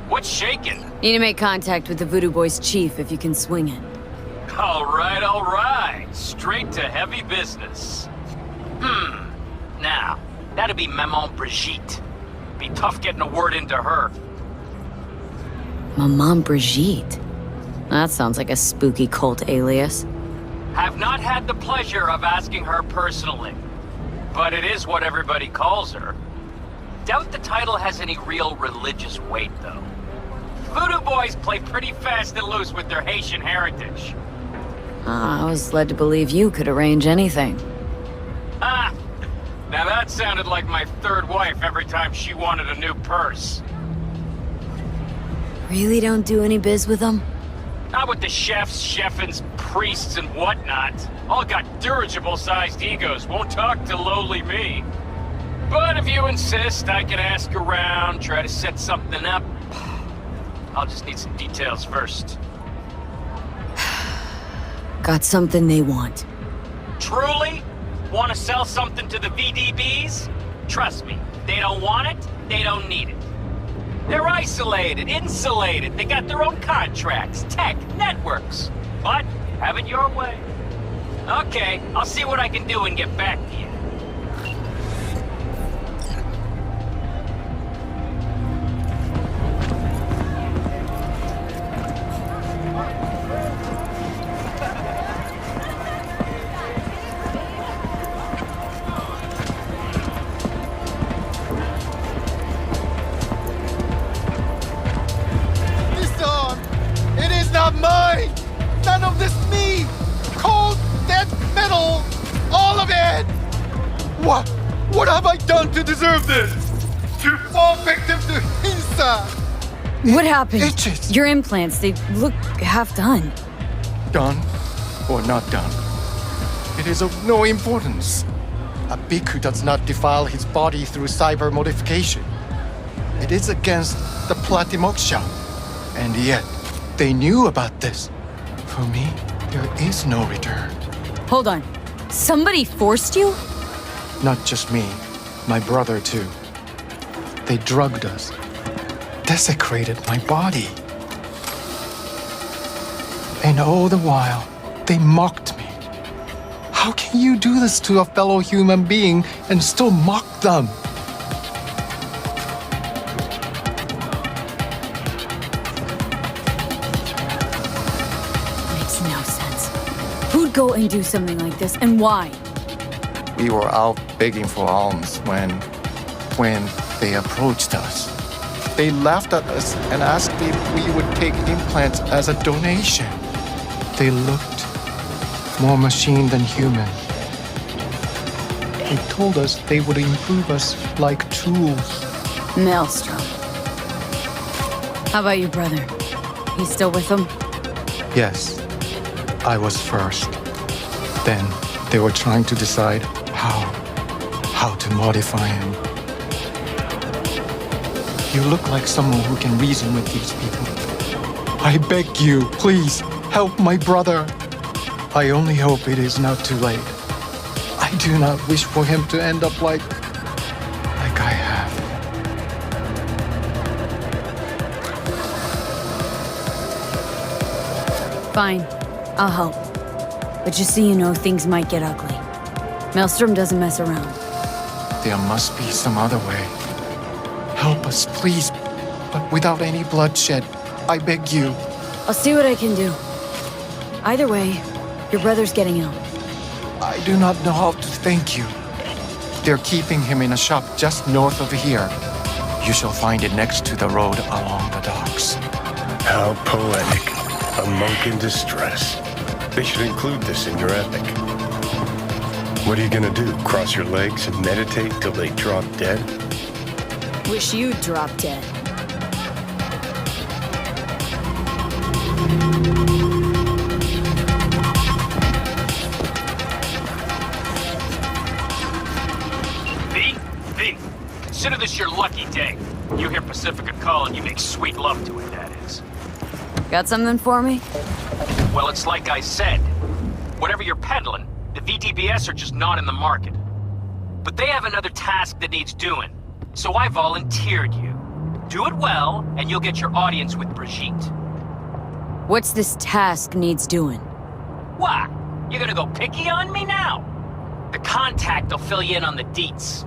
What's shaking? Need to make contact with the Voodoo Boys chief if you can swing it. All right. Straight to heavy business. Now, that'd be Maman Brigitte. Be tough getting a word into her. Maman Brigitte? That sounds like a spooky cult alias. Have not had the pleasure of asking her personally, but it is what everybody calls her. Doubt the title has any real religious weight, though. Voodoo Boys play pretty fast and loose with their Haitian heritage. I was led to believe you could arrange anything. Now that sounded like my third wife every time she wanted a new purse. Really don't do any biz with them? Not with the chefs, chefins, priests, and whatnot. All got dirigible-sized egos, won't talk to lowly me. But if you insist, I can ask around, try to set something up. I'll just need some details first. Got something they want. Truly? Want to sell something to the VDBs? Trust me, they don't want it, they don't need it. They're isolated, insulated, they got their own contracts, tech, networks. But, have it your way. Okay, I'll see what I can do and get back to you. Mine! None of this me! Cold, dead metal! All of it! What have I done to deserve this? To fall victim to Hinsa! What happened? Itches. Your implants, they look half done. Done or not done? It is of no importance. A bhikkhu does not defile his body through cyber modification. It is against the Platimoksha. And yet, they knew about this. For me, there is no return. Hold on. Somebody forced you? Not just me, my brother too. They drugged us, desecrated my body. And all the while, they mocked me. How can you do this to a fellow human being and still mock them? Who'd go and do something like this, and why? We were out begging for alms when they approached us. They laughed at us and asked if we would take implants as a donation. They looked more machine than human. They told us they would improve us like tools. Maelstrom. How about your brother? He's still with them? Yes. I was first. Then they were trying to decide how to modify him. You look like someone who can reason with these people. I beg you, please, help my brother. I only hope it is not too late. I do not wish for him to end up like I have. Fine. I'll help. But just so you know, things might get ugly. Maelstrom doesn't mess around. There must be some other way. Help us, please, but without any bloodshed. I beg you. I'll see what I can do. Either way, your brother's getting out. I do not know how to thank you. They're keeping him in a shop just north of here. You shall find it next to the road along the docks. How poetic. A monk in distress. They should include this in your epic. What are you gonna do? Cross your legs and meditate till they drop dead? Wish you'd drop dead. V, consider this your lucky day. You hear Pacifica call and you make sweet love to it, that is. Got something for me? Well, it's like I said. Whatever you're peddling, the VDBS are just not in the market. But they have another task that needs doing, so I volunteered you. Do it well, and you'll get your audience with Brigitte. What's this task needs doing? What? You gonna go picky on me now? The contact will fill you in on the deets.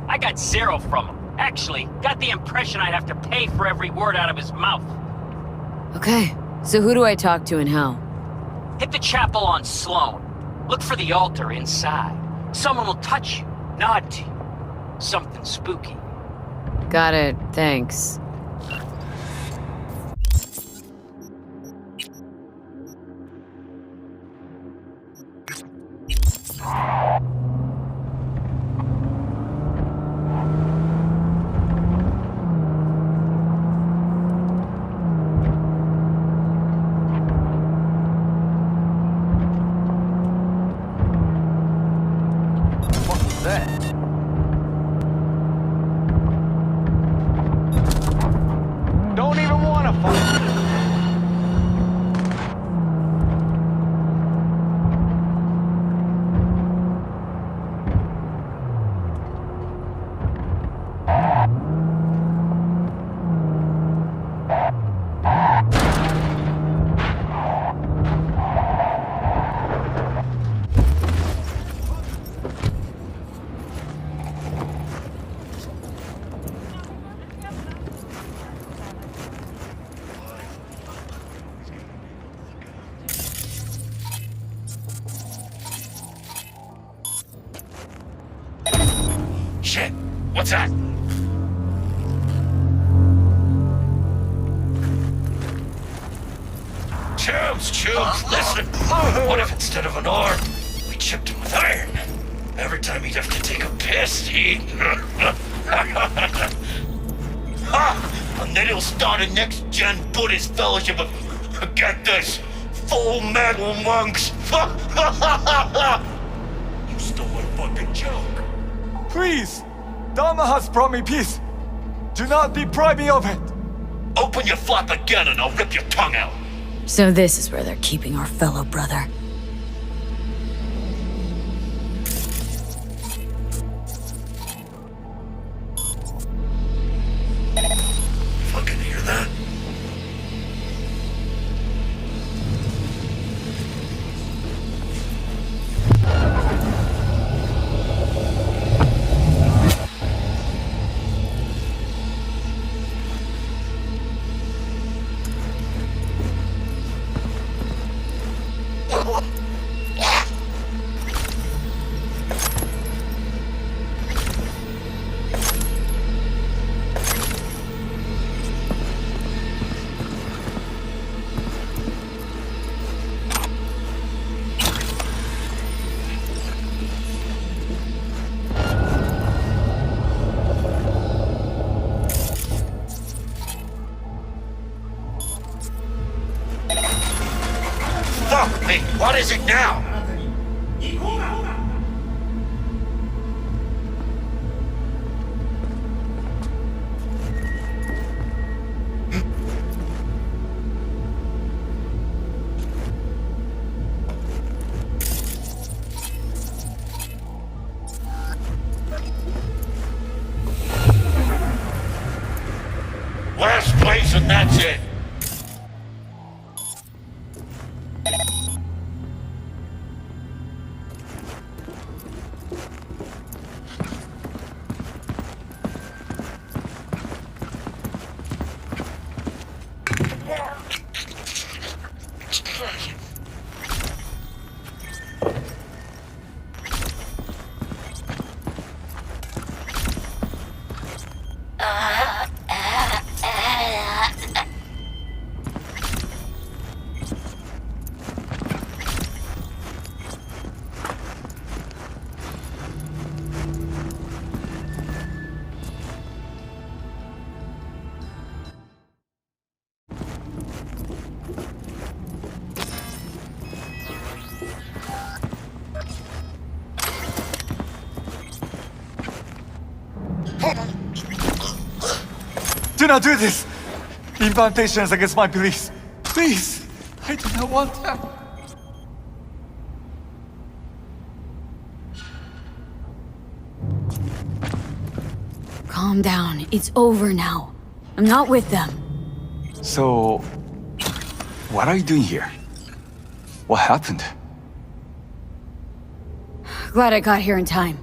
I got zero from him. Actually, got the impression I'd have to pay for every word out of his mouth. Okay, so who do I talk to and how? Hit the chapel on Sloan. Look for the altar inside. Someone will touch you, nod to you. Something spooky. Got it, thanks. Don't even want to fight. Shit, what's that? Chubs, listen. What if instead of an arm, we chipped him with iron? Every time he'd have to take a piss, he'd... And then he'll start a next-gen Buddhist fellowship of, get this, full metal monks. You stole a fucking joke. Please! Dharma has brought me peace. Do not deprive me of it. Open your flap again and I'll rip your tongue out. So this is where they're keeping our fellow brother. Fucking hear that? Fuck me, what is it now? Last place and that's it. Do not do this! Incantations against my beliefs. Please! I do not want them. Calm down. It's over now. I'm not with them. So, what are you doing here? What happened? Glad I got here in time.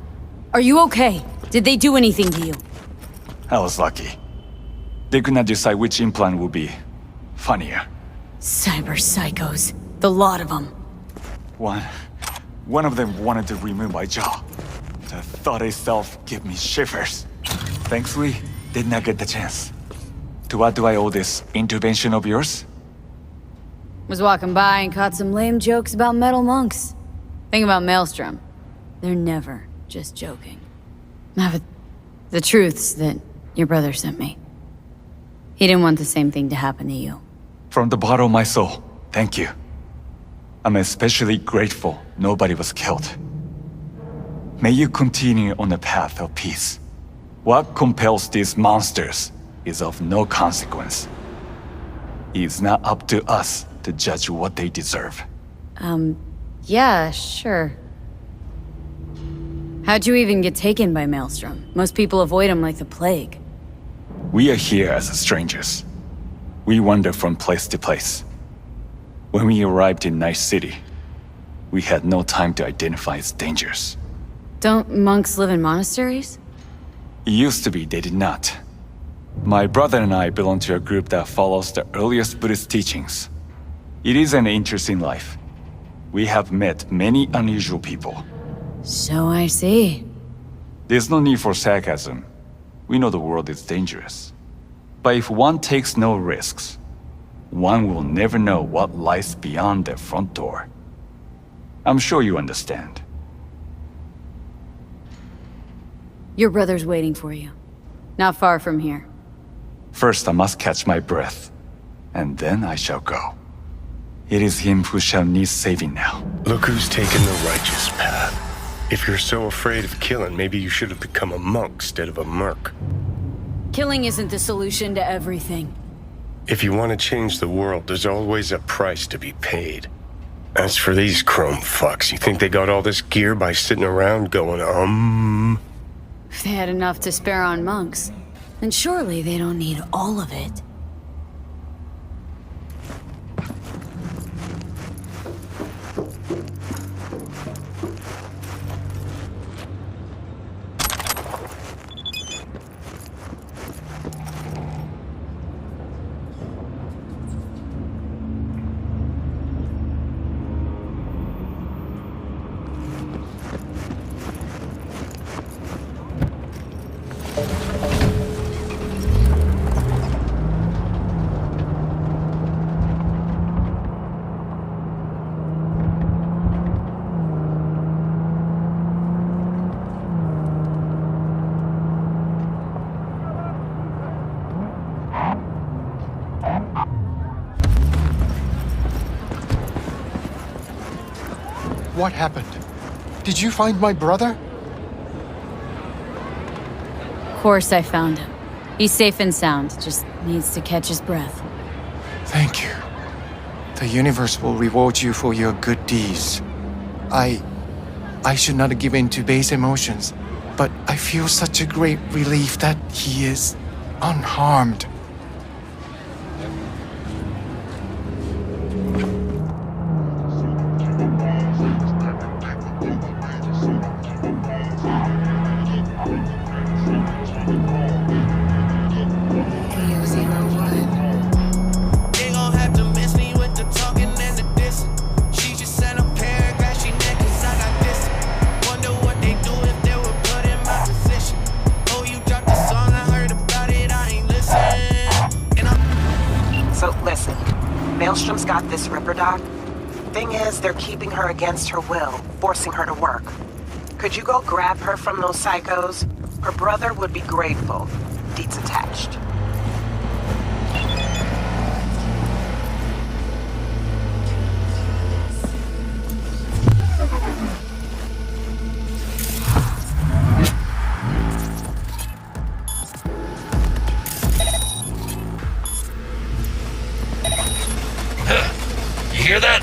Are you okay? Did they do anything to you? I was lucky. They could not decide which implant would be funnier. Cyber psychos. The lot of them. One of them wanted to remove my jaw. The thought itself gave me shivers. Thankfully, did not get the chance. To what do I owe this intervention of yours? Was walking by and caught some lame jokes about metal monks. Thing about Maelstrom. They're never just joking. Now, but the truth's that your brother sent me. He didn't want the same thing to happen to you. From the bottom of my soul, thank you. I'm especially grateful nobody was killed. May you continue on the path of peace. What compels these monsters is of no consequence. It's not up to us to judge what they deserve. Yeah, sure. How'd you even get taken by Maelstrom? Most people avoid him like the plague. We are here as strangers. We wander from place to place. When we arrived in Night City, we had no time to identify its dangers. Don't monks live in monasteries? It used to be they did not. My brother and I belong to a group that follows the earliest Buddhist teachings. It is an interesting life. We have met many unusual people. So I see. There's no need for sarcasm. We know the world is dangerous. But if one takes no risks, one will never know what lies beyond their front door. I'm sure you understand. Your brother's waiting for you. Not far from here. First I must catch my breath, and then I shall go. It is him who shall need saving now. Look who's taken the righteous path. If you're so afraid of killing, maybe you should have become a monk instead of a merc. Killing isn't the solution to everything. If you want to change the world, there's always a price to be paid. As for these chrome fucks, you think they got all this gear by sitting around going, If they had enough to spare on monks, then surely they don't need all of it. What happened? Did you find my brother? Of course I found him. He's safe and sound, just needs to catch his breath. Thank you. The universe will reward you for your good deeds. I should not give in to base emotions, but I feel such a great relief that he is unharmed. Maelstrom's got this Ripper doc. Thing is, they're keeping her against her will, forcing her to work. Could you go grab her from those psychos? Her brother would be grateful. Deeds attached. You hear that?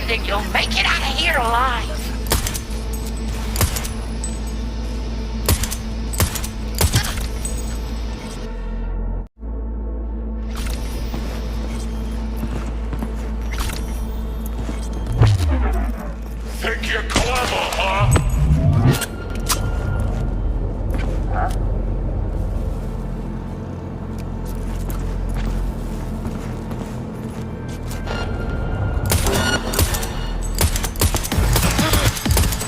think you'll make it out of here alive. Think you're clever, huh?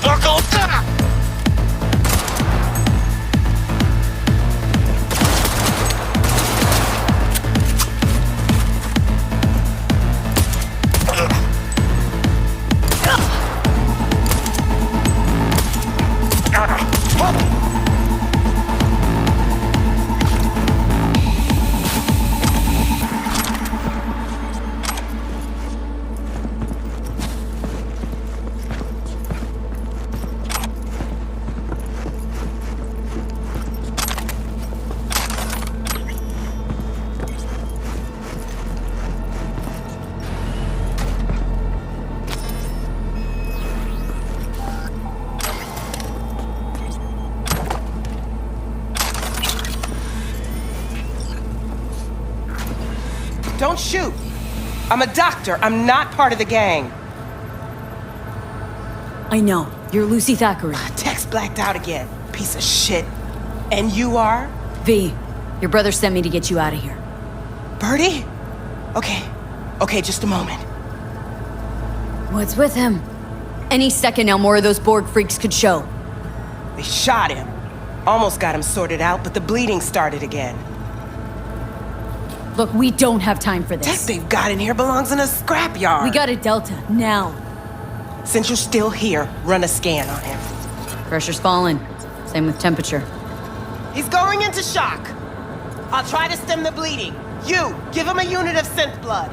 Buckle up! Don't shoot. I'm a doctor. I'm not part of the gang. I know. You're Lucy Thackeray. Text blacked out again. Piece of shit. And you are? V, your brother sent me to get you out of here. Birdie? Okay. Okay, just a moment. What's with him? Any second now, more of those Borg freaks could show. They shot him. Almost got him sorted out, but the bleeding started again. Look, we don't have time for Tech this. they've got in here belongs in a scrapyard. We got a Delta, now. Since you're still here, run a scan on him. Pressure's falling. Same with temperature. He's going into shock. I'll try to stem the bleeding. You, give him a unit of synth blood.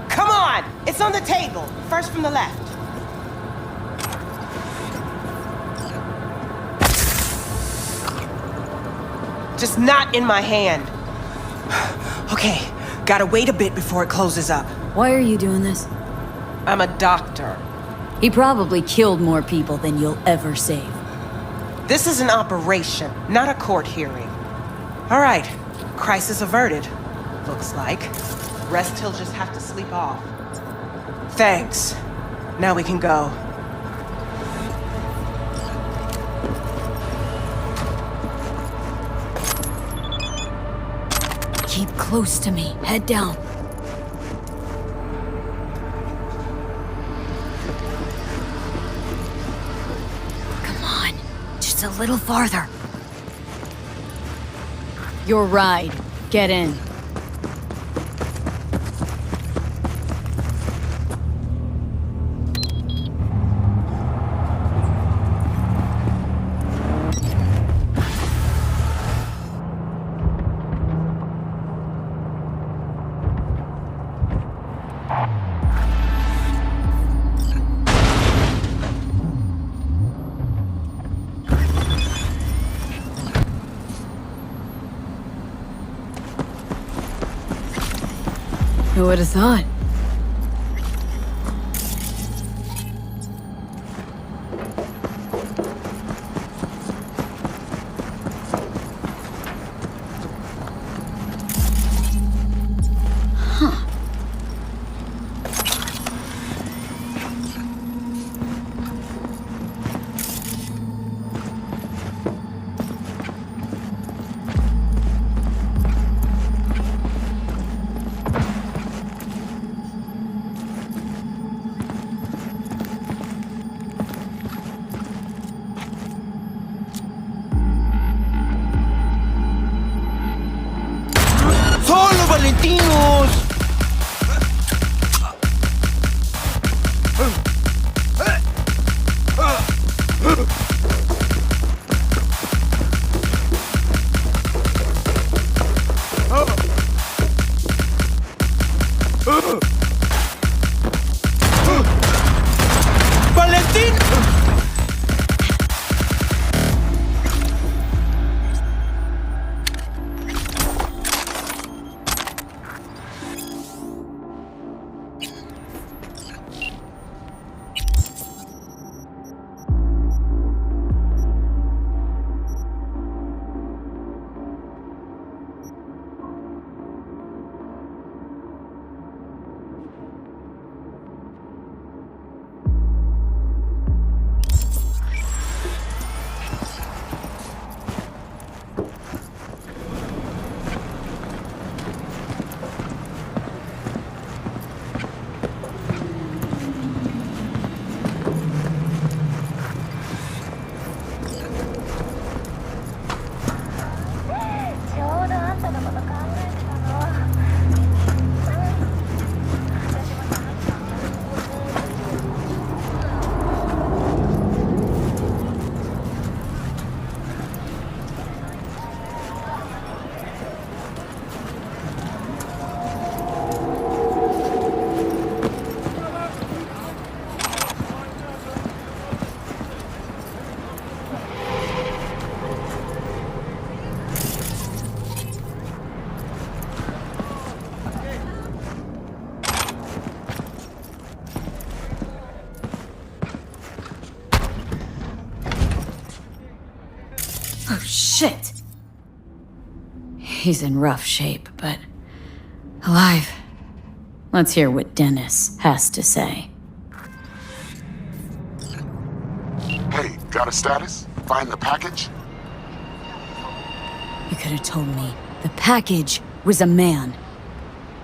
Come on! It's on the table. First from the left. Just not in my hand. Okay, gotta wait a bit before it closes up. Why are you doing this? I'm a doctor. He probably killed more people than you'll ever save. This is an operation, not a court hearing. All right, crisis averted. Looks like. Rest he'll just have to sleep off. Thanks. Now we can go. Keep close to me. Head down. Come on. Just a little farther. Your ride. Get in. Who would have thought? ¡Solo Valentinos! ¡Valentín! Shit! He's in rough shape, but alive. Let's hear what Dennis has to say. Hey, got a status? Find the package? You could have told me the package was a man.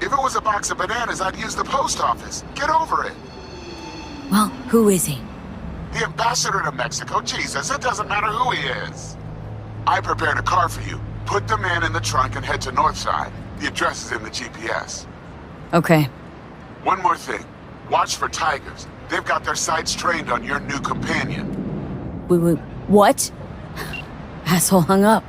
If it was a box of bananas, I'd use the post office. Get over it. Well, who is he? The ambassador to Mexico. Jesus, it doesn't matter who he is. I prepared a car for you. Put the man in the trunk and head to Northside. The address is in the GPS. Okay. One more thing. Watch for tigers. They've got their sights trained on your new companion. What? Asshole hung up.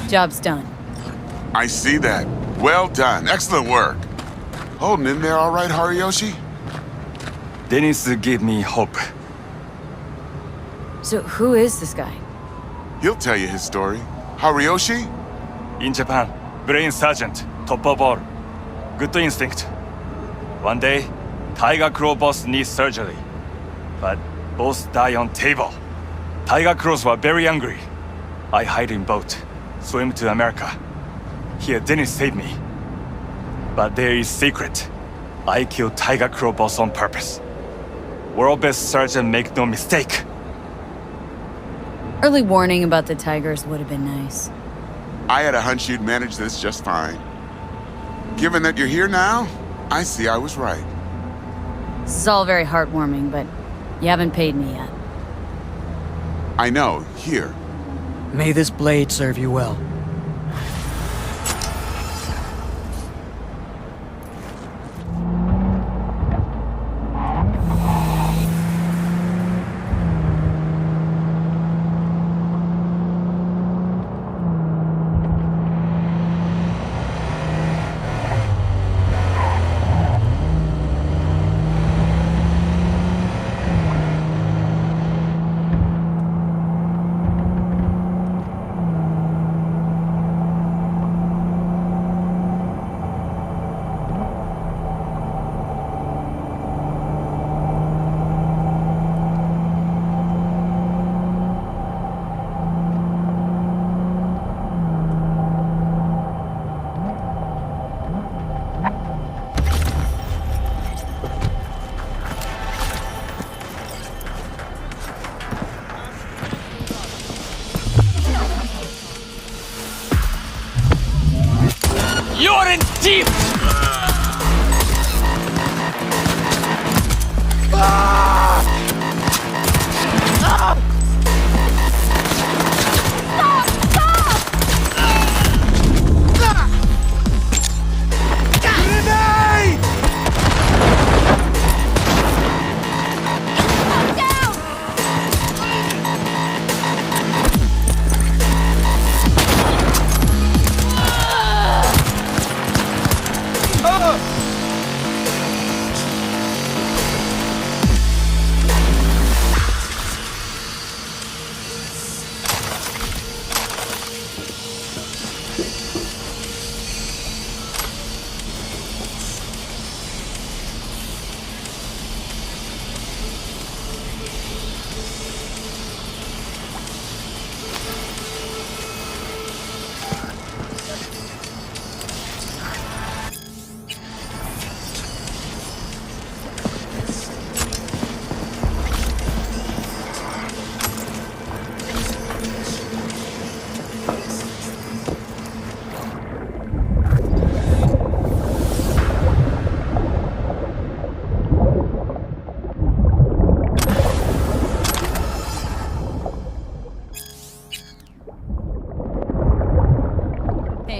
Job's done. I see that. Well done. Excellent work. Holding in there all right, Hariyoshi? Dennis gave me hope. So who is this guy? He'll tell you his story. Hariyoshi? In Japan, brain sergeant, top of all. Good instinct. One day, Tiger Claw boss needs surgery. But boss die on table. Tiger Claws were very angry. I hide in boat, swim to America. Here, Dennis saved me. But there is secret. I killed Tiger Claw boss on purpose. World best surgeon, make no mistake. Early warning about the tigers would have been nice. I had a hunch you'd manage this just fine. Given that you're here now, I see I was right. This is all very heartwarming, but you haven't paid me yet. I know, here. May this blade serve you well.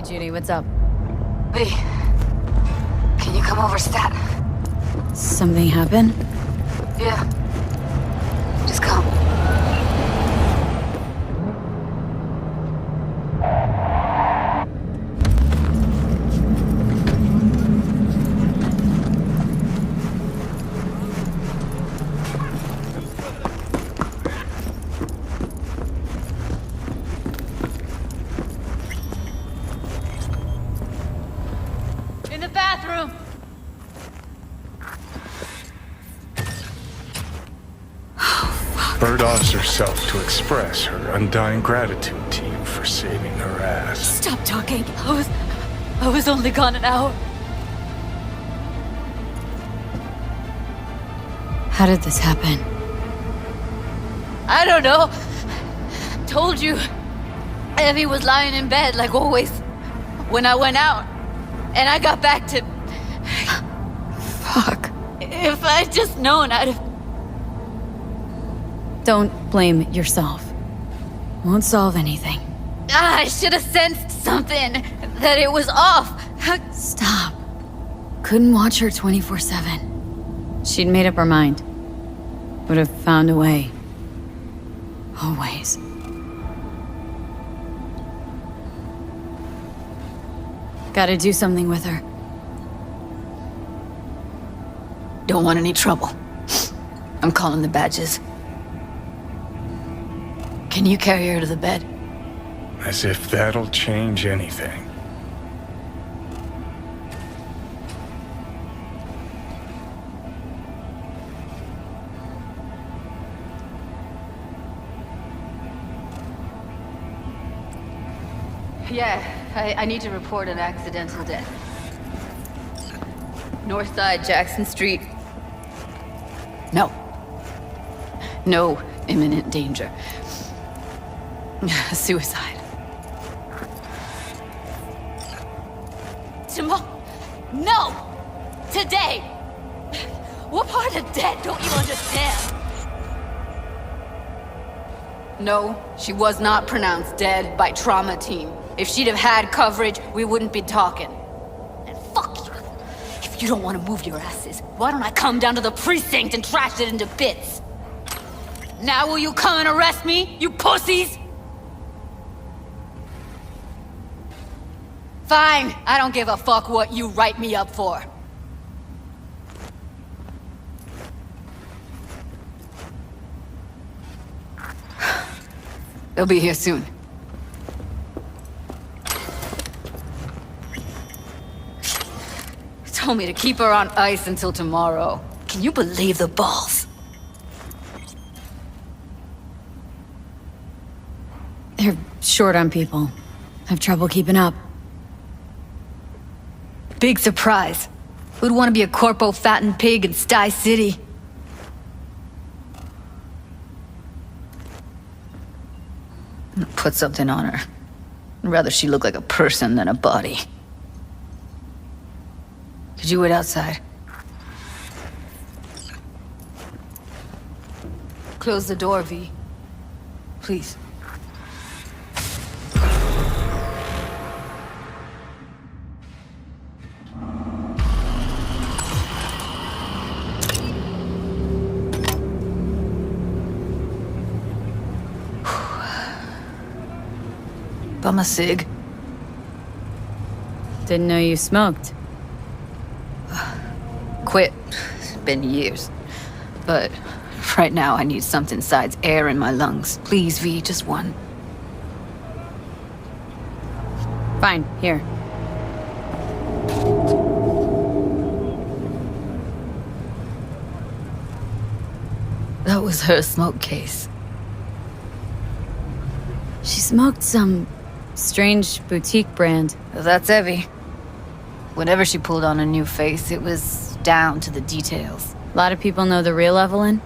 Judy, what's up? V, can you come over stat? Something happened? Yeah. Just come. In the bathroom! Bird offs herself to express her undying gratitude to you for saving her ass. Stop talking. I was only gone an hour. How did this happen? I don't know. Told you. Evie was lying in bed like always when I went out. And I got back to... Fuck. If I'd just known, I'd have... Don't blame yourself. Won't solve anything. I should have sensed something. That it was off. Stop. Couldn't watch her 24/7. She'd made up her mind. Would have found a way. Always. Gotta do something with her. Don't want any trouble. I'm calling the badges. Can you carry her to the bed? As if that'll change anything. Yeah, I need to report an accidental death. North side, Jackson Street. No. No imminent danger. Suicide. Tomorrow? No! Today! What part of dead don't you understand? No, she was not pronounced dead by trauma team. If she'd have had coverage, we wouldn't be talking. And fuck you. If you don't want to move your asses, why don't I come down to the precinct and trash it into bits? Now will you come and arrest me, you pussies? Fine, I don't give a fuck what you write me up for. They'll be here soon. Told me to keep her on ice until tomorrow. Can you believe the balls? They're short on people. Have trouble keeping up. Big surprise. Who'd want to be a corpo fattened pig in Sty City? I'm gonna put something on her. I'd rather she look like a person than a body. Could you wait outside? Close the door, V. Please. Bum a cig. Didn't know you smoked. Quit. It's been years. But right now I need something besides air in my lungs. Please, V, just one. Fine, here. That was her smoke case. She smoked some strange boutique brand. That's Evie. Whenever she pulled on a new face, it was down to the details. A lot of people know the real Evelyn?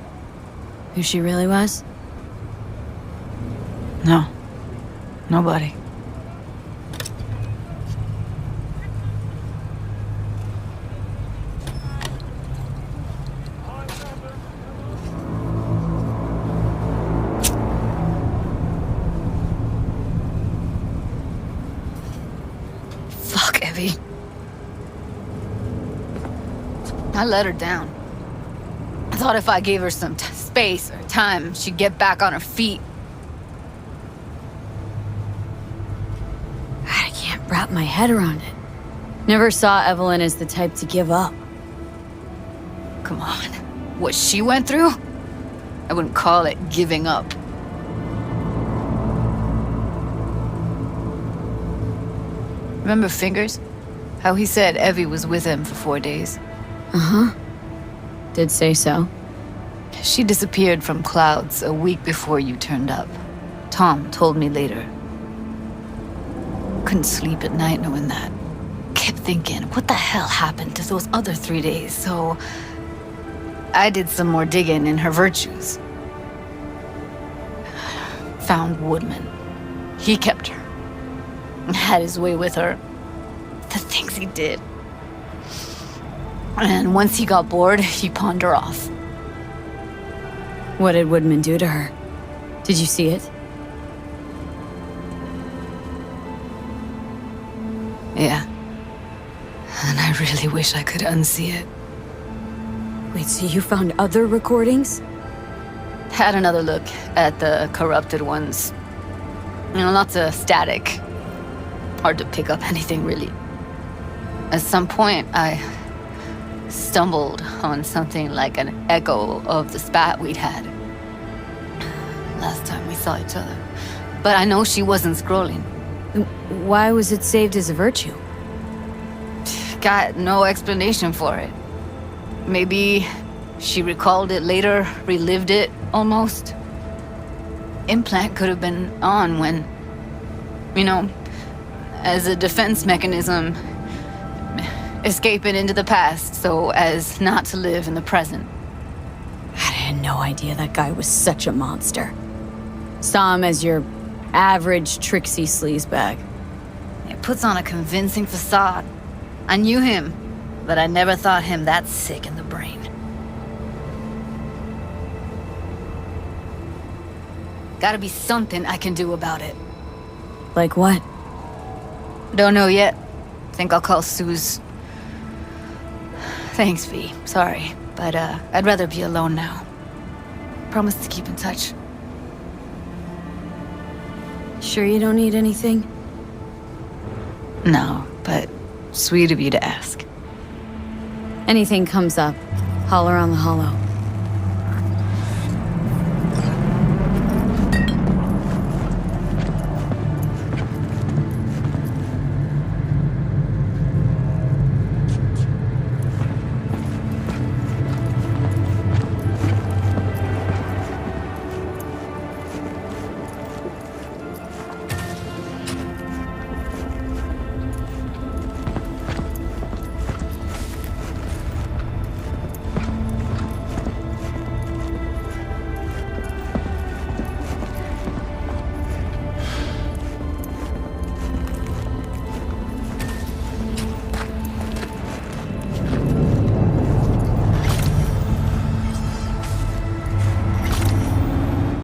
Who she really was? No. Nobody. V. I let her down. I thought if I gave her some space or time, she'd get back on her feet. I can't wrap my head around it. Never saw Evelyn as the type to give up. Come on. What she went through? I wouldn't call it giving up. Remember Fingers? How he said Evie was with him for 4 days? Uh-huh. Did say so. She disappeared from Clouds a week before you turned up. Tom told me later. Couldn't sleep at night knowing that. Kept thinking, what the hell happened to those other 3 days? So I did some more digging in her virtues. Found Woodman. He kept her. Had his way with her. The things he did. And once he got bored, he pawned her off. What did Woodman do to her? Did you see it? Yeah. And I really wish I could unsee it. Wait, so you found other recordings? Had another look at the corrupted ones. You know, lots of static. Hard to pick up anything, really. At some point, I stumbled on something like an echo of the spat we'd had. Last time we saw each other. But I know she wasn't scrolling. Why was it saved as a virtue? Got no explanation for it. Maybe she recalled it later, relived it, almost. Implant could have been on when, you know, as a defense mechanism, escaping into the past so as not to live in the present. I had no idea that guy was such a monster. Saw him as your average tricksy sleazebag. It puts on a convincing facade. I knew him, but I never thought him that sick in the brain. Gotta be something I can do about it. Like what? Don't know yet. Think I'll call Suze. Thanks, V. Sorry, but I'd rather be alone now. Promise to keep in touch. Sure you don't need anything? No, but sweet of you to ask. Anything comes up, holler on the hollow.